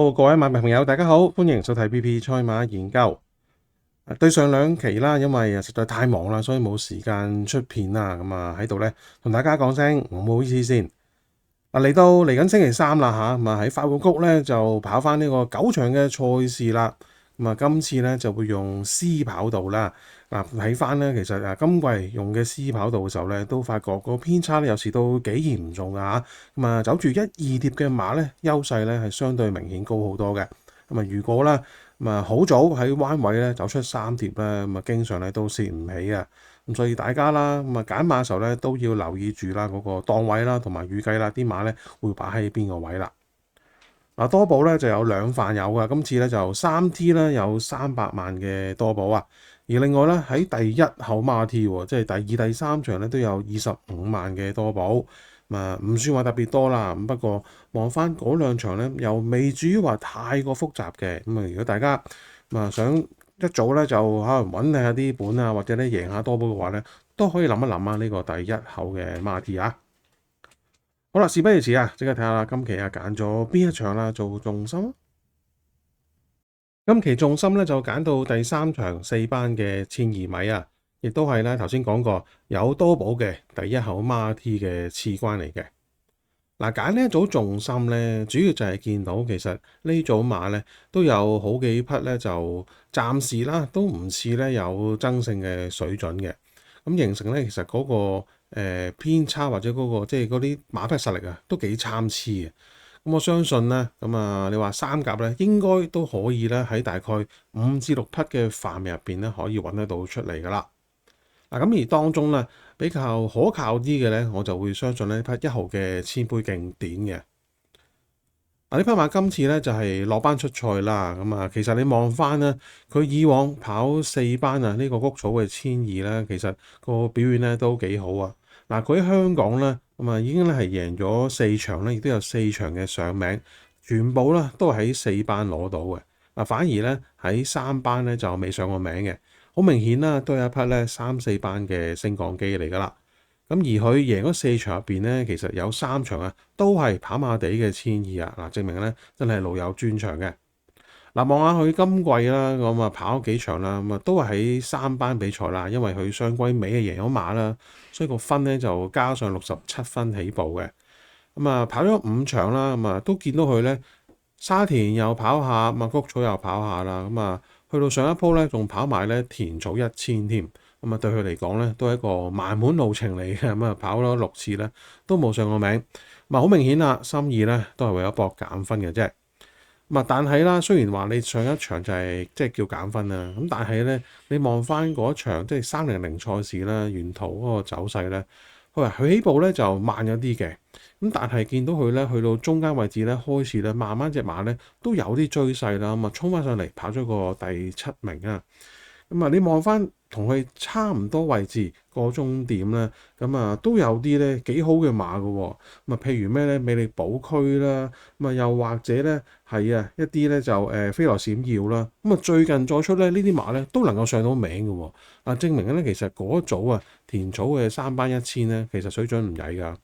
Hello，各位馬迷朋友，大家好，歡迎收睇 BP 賽馬研究。對上兩期啦，因為實在太忙啦，所以冇時間出片啦。咁喺度咧，同大家講聲唔好意思先。嚟緊星期三啦嚇，咁喺法國谷咧就跑翻呢個9場嘅賽事啦。今次咧就會用 C 跑道啦。睇翻咧，其實今季用嘅 C 跑道嘅時候咧，都發覺個偏差咧有時都幾嚴重㗎嚇。走住1、2碟嘅馬咧，優勢咧係相對明顯高好多嘅。如果咧好早喺彎位咧走出3碟咧，經常咧都蝕唔起嘅。所以大家啦，揀馬嘅時候咧都要留意住啦嗰個檔位啦，同埋預計啦啲馬咧會擺喺邊個位啦。多寶咧就有2範有㗎，今次咧就3T 咧有300萬嘅多寶啊，而另外咧喺第一後馬 T 即係第2、第3場咧都有25萬嘅多寶，唔算話特別多啦。不過望翻嗰2場咧又未至於話太過複雜嘅。如果大家想一早咧就可能揾下啲本啊，或者咧贏下多寶嘅話咧，都可以諗一諗呢個第一後嘅馬 T 啊。好啦，事不宜遲啊，即刻睇下今期揀咗邊一場啦做重心。今期重心咧就揀到第3場4班嘅1200米啊，亦都係咧頭先講過有多寶嘅第一後馬 T 嘅次關嚟嘅。揀呢一組重心咧，主要就係見到其實呢組馬咧都有好幾匹咧就暫時啦都唔似咧有爭勝嘅水準嘅，咁形成咧其實嗰個偏差或者嗰個即係嗰啲馬匹實力啊都幾參差嘅。咁我相信咧，你話三甲咧應該都可以咧喺大概5至6匹嘅範圍入邊咧可以揾得到出嚟噶啦。咁而當中咧比較可靠啲嘅咧，我就會相信呢匹1號嘅千杯勁典嘅。呢匹馬今次咧就係落班出賽啦。其實你望翻咧，佢以往跑4班啊，呢個谷草嘅1200咧，其實個表現咧都幾好啊。佢喺香港咧已經咧係贏咗4場咧，亦都有4場嘅上名，全部咧都係喺4班攞到嘅。反而咧喺3班咧就未上過名嘅，好明顯啦，都有一匹咧3、4班嘅升降機嚟噶啦。而佢贏嗰4場入邊咧，其實有3場啊都係跑馬地嘅1200啊，證明咧真係老有專長嘅。望下佢今季啦，跑咗幾場啦，都係喺3班比賽啦，因為佢雙歸尾贏咗馬啦，所以個分咧就加上67分起步嘅。跑咗5場啦，都見到佢咧沙田又跑下，谷草又跑下啦，去到上一鋪咧仲跑埋咧田草1000添。對佢嚟講咧都係一個漫滿路程嚟嘅。跑咗6次咧都冇上過名。好明顯啦，心意咧都係為咗搏減分嘅啫。但係啦，雖然話你上一場就係即係叫減分啦，但係咧你望翻嗰場即係300賽事啦，沿途嗰個走勢咧，佢起步咧就慢咗啲嘅。但係見到佢咧去到中間位置咧開始咧慢慢隻馬咧都有啲追勢啦，衝翻上嚟跑咗個第7名啊。你望翻同佢差唔多位置個終點咧，都有啲咧幾好嘅馬嘅喎。譬如咩咧，美麗寶區啦，又或者咧係一啲咧就飛來閃耀啦。最近再出咧呢啲馬咧都能夠上到名嘅喎。證明咧其實嗰組田草嘅3班1000咧，其實水準唔曳㗎。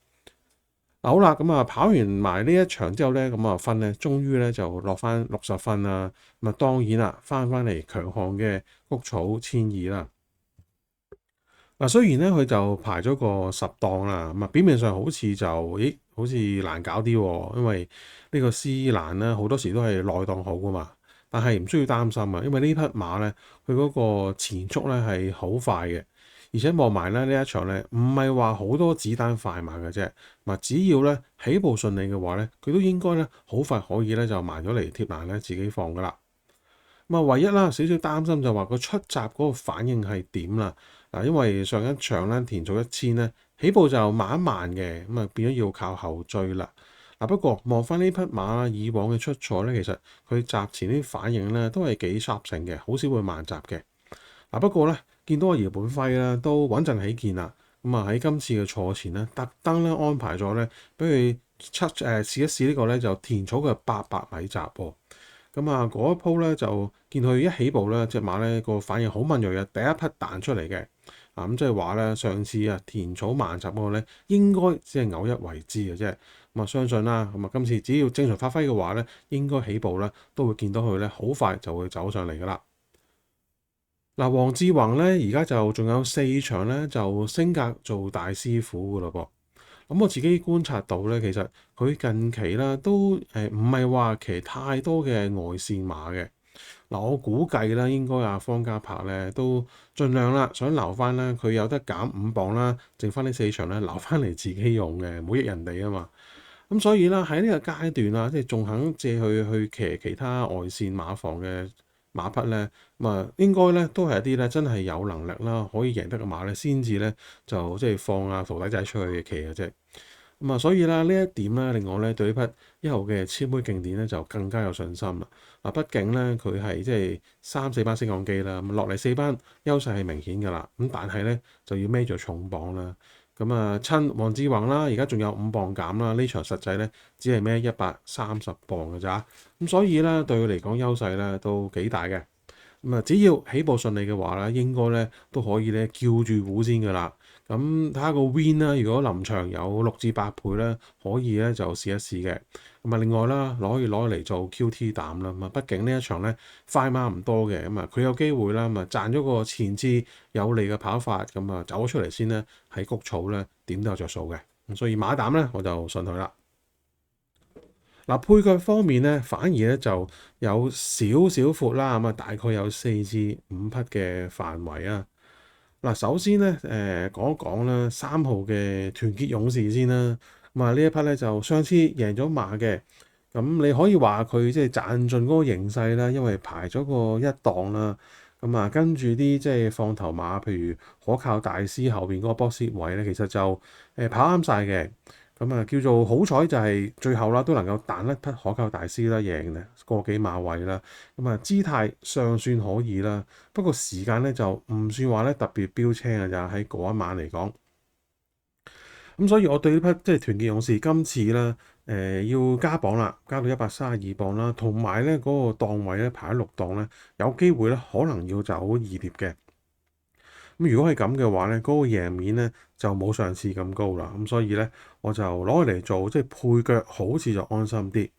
好啦，跑完埋呢一場之後咧，分咧終於咧就落翻60分啦。當然啦，翻嚟強項嘅谷草1200啦。雖然咧佢就排咗個10檔啦，表面上好似就好似難搞啲喎，因為呢個斯蘭咧好多時都係內檔好噶嘛。但係唔需要擔心啊，因為呢匹馬咧佢嗰個前速咧係好快嘅。而且望埋咧呢一場咧，唔係話好多子彈快馬嘅啫。只要咧起步順利嘅話咧，佢都應該咧好快可以咧就埋咗嚟貼欄咧自己放噶啦。唯一啦少少擔心就話個出閘嗰個反應係點啦。因為上一場咧田草1000咧起步就慢一慢嘅，變咗要靠後追啦。不過望翻呢匹馬以往嘅出賽咧，其實佢閘前啲反應咧都係幾 sharp 性嘅，好少會慢閘嘅。不過咧見到阿姚本輝啦都穩陣起見啦，喺今次嘅賽前咧特登咧安排咗咧俾佢試一試呢個咧就田草嘅800米閘喎。嗰一鋪咧就見佢一起步咧隻馬咧個反應好敏鋭嘅，第一匹彈出嚟嘅。咁即係話咧，上次田草慢集嗰個咧，應該只係偶一為之嘅啫。咁啊，相信啦，咁啊，今次只要正常發揮嘅話咧，應該起步咧都會見到佢咧，好快就會走上嚟噶啦。嗱，黃志宏咧而家就仲有4場咧就升格做大師傅噶咯噃。咁我自己觀察到咧，其實佢近期啦都唔係話騎太多嘅外線馬嘅。嗱，我估計啦，應該方嘉柏咧都盡量啦，想留翻咧佢有得減5磅啦，剩翻呢4場咧留翻嚟自己用嘅，唔好益人哋啊嘛。咁所以啦，喺呢個階段啦，即係仲肯借去騎其他外線馬房嘅馬匹咧，咁啊應該咧都係一啲咧真係有能力啦，可以贏得嘅馬咧，先至咧就即係放徒弟仔出去騎嘅啫。咁啊，所以咧呢一點咧令我咧對呢匹1號嘅千杯競典咧就更加有信心啦。嗱，畢竟咧佢係即係3、4班升降機啦，咁落嚟4班優勢係明顯㗎啦。咁但係咧就要孭咗重磅啦。咁啊，趁黃志宏啦，而家仲有5磅減啦，呢場實際咧只係孭130磅㗎咋。咁所以咧對佢嚟講優勢咧都幾大嘅。咁啊，只要起步順利嘅話咧，應該咧都可以咧叫住糊先㗎啦。咁睇下個 win 啦，如果臨場有6至8倍咧，可以咧就試一試嘅。咁啊，另外啦，可以攞嚟做 QT 膽啦。咁啊，畢竟呢一場咧快馬唔多嘅，咁啊佢有機會啦，咁啊賺咗個前置有利嘅跑法，咁啊走咗出嚟先咧，喺谷草咧點都有着數嘅。咁所以馬膽咧我就信佢啦。嗱，配腳方面咧，反而咧就有少少闊啦，咁啊大概有4至5匹嘅範圍啊。嗱，首先咧講一講啦，3號嘅團結勇士先啦。咁啊呢一匹咧就上次贏咗馬嘅，咁你可以話佢即係賺盡嗰個形勢啦，因為排咗個1檔啦。咁啊跟住啲即係放頭馬，譬如可靠大師後邊嗰個波士位咧，其實就跑啱晒嘅。咁啊，叫做好彩就係最後啦，都能夠彈一匹可靠大師啦，贏咧個幾馬位啦。咁啊，姿態尚算可以啦，不過時間咧就唔算話咧特別標青嘅咋，喺嗰一晚嚟講。咁所以我對呢匹即係團結勇士今次咧要加磅啦，加到132磅啦，同埋咧嗰個檔位咧排喺6檔咧，有機會咧可能要走2碟嘅。咁如果係咁嘅話咧，嗰個贏面咧就冇上次咁高啦。咁所以咧，我就攞嚟做即係配腳，好似就安心啲。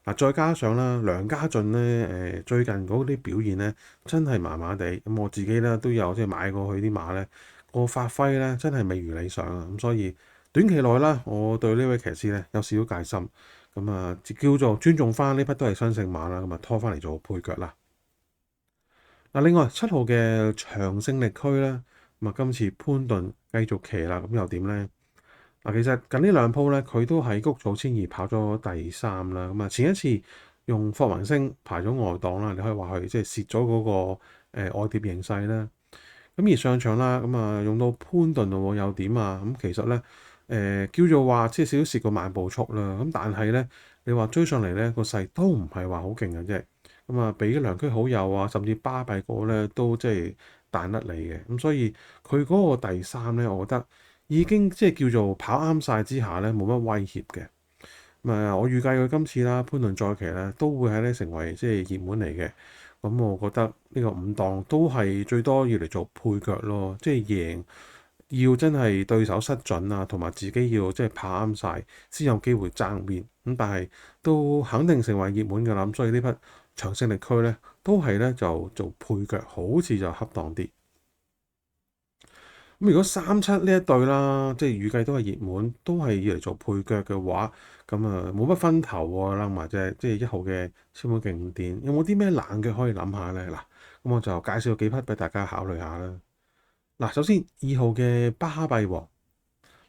嗱，再加上啦，梁家俊咧最近嗰啲表現咧真係麻麻地。咁我自己咧都有即係買過去啲馬咧，個發揮咧真係未如理想啊。咁所以短期內啦，我對呢位騎師咧有少少戒心。咁啊，叫做尊重翻呢匹都係新勝馬啦。咁啊，拖翻嚟做配腳啦。嗱，另外7號嘅長勝力區咧，咁啊今次潘頓繼續騎啦，咁又點咧？嗱，其實近呢兩鋪咧，佢都喺谷草千二跑咗第3啦。咁啊，前一次用霍雲星排咗外檔啦，你可以話佢即係蝕咗嗰個外碟形勢啦。咁而上場啦，咁啊用到潘頓咯，又點啊？咁其實咧叫做話即係少少蝕個慢步速啦。咁但係咧，你話追上嚟咧個勢都唔係話好勁嘅啫。咁啊，俾良區好友啊，甚至巴閉個咧都即係彈甩你嘅。咁所以佢嗰個第3咧，我覺得已經即係叫做跑啱晒之下咧，冇乜威脅嘅。咁啊，我預計佢今次啦，潘頓再騎咧都會喺咧成為即係熱門嚟嘅。咁我覺得呢個5檔都係最多要嚟做配腳咯，即係贏要真係對手失準啊，同埋自己要即係跑啱晒先有機會爭邊。咁但係都肯定成為熱門嘅啦。咁所以呢匹長勝力區咧都係咧就做配腳，好似就恰當啲。咁如果3-7呢一對啦，即係預計都係熱門，都係要嚟做配腳嘅話，咁啊冇乜分頭喎，諗埋隻即係1號嘅千杯競典，有冇啲咩冷腳可以諗下咧？嗱，咁我就介紹幾匹俾大家考慮下啦。嗱，首先2號嘅巴閉王，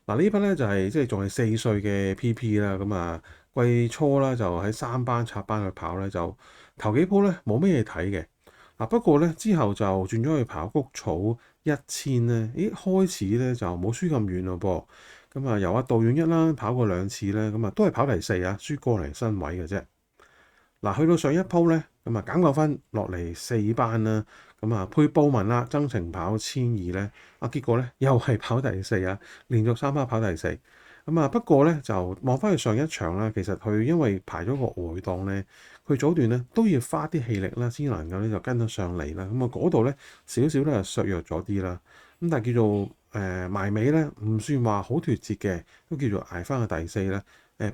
嗱呢匹咧就係即係仲係4歲嘅 PP 啦，咁啊季初啦就喺3班插班去跑咧，就頭幾鋪咧冇咩嘢睇嘅。不過咧之後就轉咗去跑谷草1000咧，開始咧就冇輸咁遠咯噃。咁啊由杜遠一啦跑過2次咧，咁啊都係跑第4啊，輸過嚟身位嘅啫。嗱，去到上一鋪咧，咁啊減夠分落嚟4班啦，咁啊配布文啦，增程跑1200咧，結果咧又係跑第4啊，連續3班跑第4。咁啊不過咧就望翻去上一場啦，其實佢因為排咗個外檔咧，佢早段咧都要花啲氣力啦，先能夠咧就跟得上嚟啦。咁啊嗰度咧少少咧削弱咗啲啦。咁但係叫做埋尾咧，唔算話好脫節嘅，都叫做捱翻個第四啦。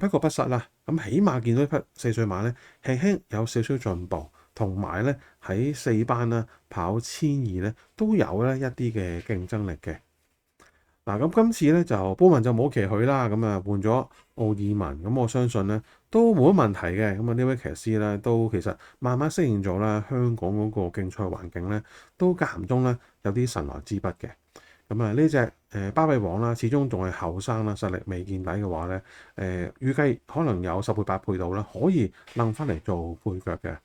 不過不失啦，咁起碼見到一匹四歲馬咧，輕輕有少少進步，同埋咧喺4班啦跑1200咧都有咧一啲嘅競爭力嘅。嗱，咁今次咧就波文就冇騎佢啦，咁啊換咗奧爾文，咁我相信咧都冇乜問題嘅。咁啊呢位騎師咧都其實慢慢適應咗啦，香港嗰個競賽環境咧都間唔中咧有啲神來之筆嘅。咁啊呢隻巴閉王啦，始終仲係後生啦，實力未見底嘅話咧，預計可能有10倍8倍到啦，可以掕翻嚟做配腳嘅。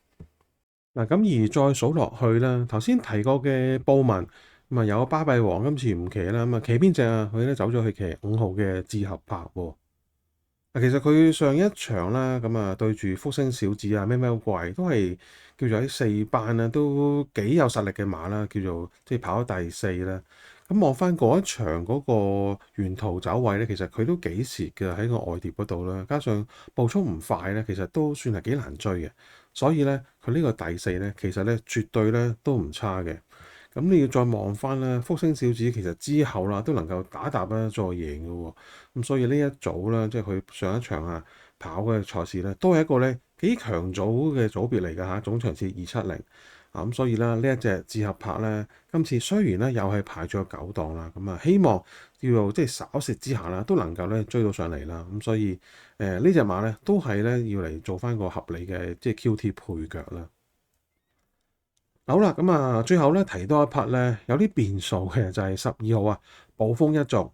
嗱，咁而再數落去啦，頭先提過嘅布文咁啊，有巴閉王今次唔騎啦，咁啊騎邊隻啊？佢咧走咗去騎5號嘅志合柏喎。嗱，其實佢上一場啦，咁啊對住福星小子啊、喵喵怪都係叫做喺4班啊，都幾有實力嘅馬啦，叫做即係跑咗第4啦。咁望翻嗰一場嗰個沿途走位咧，其實佢都幾蝕嘅喺個外碟嗰度啦，加上步速唔快咧，其實都算係幾難追嘅。所以咧，佢呢個第4咧，其實咧絕對咧都唔差嘅。咁你要再望翻咧，福星小子其實之後啦都能夠打搭咧再贏嘅喎。咁所以呢一組啦，即係佢上一場啊跑嘅賽事咧，都係一個咧幾強組嘅組別嚟㗎嚇，總場次270。咁所以啦，呢一隻志合柏咧，今次雖然咧又係排咗9檔啦，咁啊希望叫做即係稍蝕之下啦，都能夠咧追到上嚟啦。咁所以呢隻馬咧都係咧要嚟做翻個合理嘅即係 QT 配腳啦。好啦，咁啊最後咧提多一匹咧有啲變數嘅就係12號啊，暴風一族。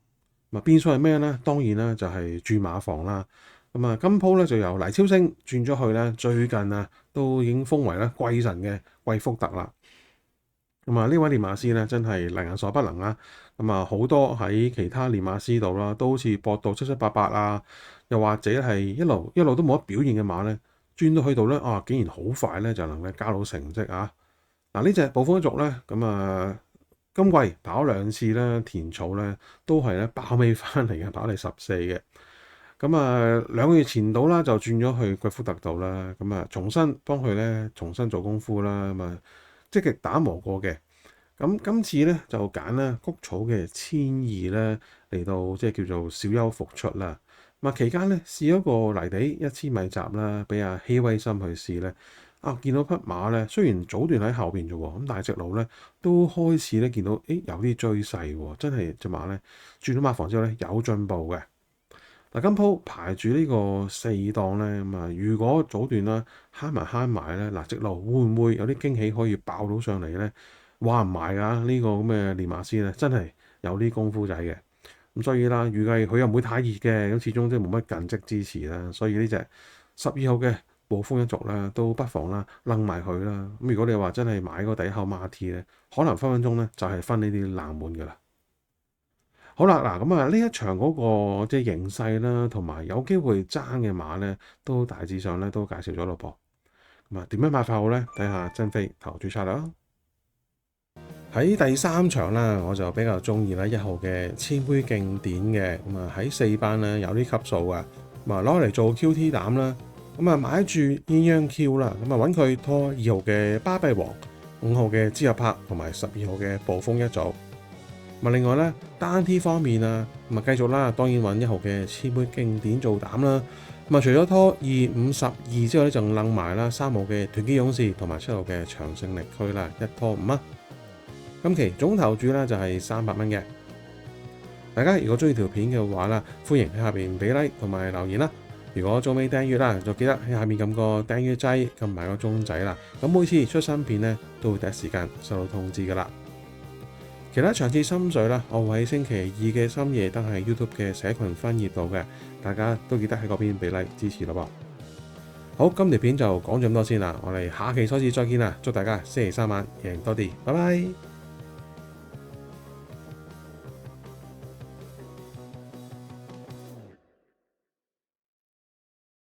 咁變數係咩咧？當然啦就係駐馬房啦。咁啊今鋪咧就由黎超星轉咗去咧，最近啊都已經封為咧貴神嘅貴福特啦。咁啊呢位練馬師咧真係能人所不能啦。咁啊好多喺其他練馬師度啦，都好似搏到七七八八啊，又或者係一路都冇乜表現嘅馬咧，轉到去度咧啊，竟然好快咧就能夠交到成績啊！嗱呢隻暴風一族咧，咁啊今季跑2次咧，田草咧都係咧爆尾翻嚟嘅，跑嚟14嘅。咁啊2個月前到啦，就轉咗去貴福特度啦。咁啊重新幫佢咧重新做功夫啦。咁啊積極打磨過嘅。咁今次咧就揀咧谷草嘅1200咧嚟到即係叫做小休復出啦。咁啊期間咧試咗個泥地1000米閘啦，俾阿希威森去試咧。見到匹馬咧，雖然早段喺後邊啫喎，咁但係直路咧都開始咧見到，有啲追勢喎，真係隻馬咧轉咗馬房之後咧有進步嘅。嗱，今鋪排住呢個4檔咧，咁啊，如果早段啦慳埋咧，嗱直路會唔會有啲驚喜可以爆到上嚟咧？話唔埋㗎，呢個咁嘅練馬師咧真係有啲功夫仔嘅。咁所以啦，預計佢又唔會太熱嘅，咁始終即係冇乜近績支持啦，所以呢隻12號嘅暴風一族咧，都不妨啦，掕埋佢啦。咁如果你話真係買個底後馬 T 咧，可能分分鐘咧就係分呢啲冷門㗎啦。好啦，嗱咁啊，呢一場嗰個即係形勢啦，同埋有機會爭嘅馬咧，都大致上咧都介紹咗咯噃。咁啊，點樣買法好咧？睇下真飛投注策略啦。喺第3場啦，我就比較中意啦1號嘅千杯競典嘅。咁啊喺4班咧有啲級數啊，咁啊攞嚟做 QT 膽啦。咁啊買住鴛鴦 Q 啦，咁啊揾佢拖2號嘅巴閉王、5號嘅志合柏同埋12號嘅暴風一族。咁另外咧單 T 方面啊，咁啊繼續啦，當然揾1號嘅千杯競典做膽啦。咁啊除咗拖2、5、12之外咧，就掕埋啦3號嘅團結勇士同埋7號嘅長勝力區啦，一拖5啊。今期總投注咧就係300蚊嘅。大家如果中意條片嘅話啦，歡迎喺下邊俾 like 同埋留言啦。如果仲未訂閱啦，就記得喺下面撳個訂閱掣，撳埋個鐘仔啦。咁每次出新片咧，都會第一時間收到通知噶啦。其他場次心水啦，我會喺星期2嘅深夜登喺 YouTube 嘅社群分頁度嘅，大家都記得喺嗰邊俾 like 支持咯噃。好，今條片就講咗咁多先啦，我哋下期賽事再見啦，祝大家星期3晚贏多啲，拜拜。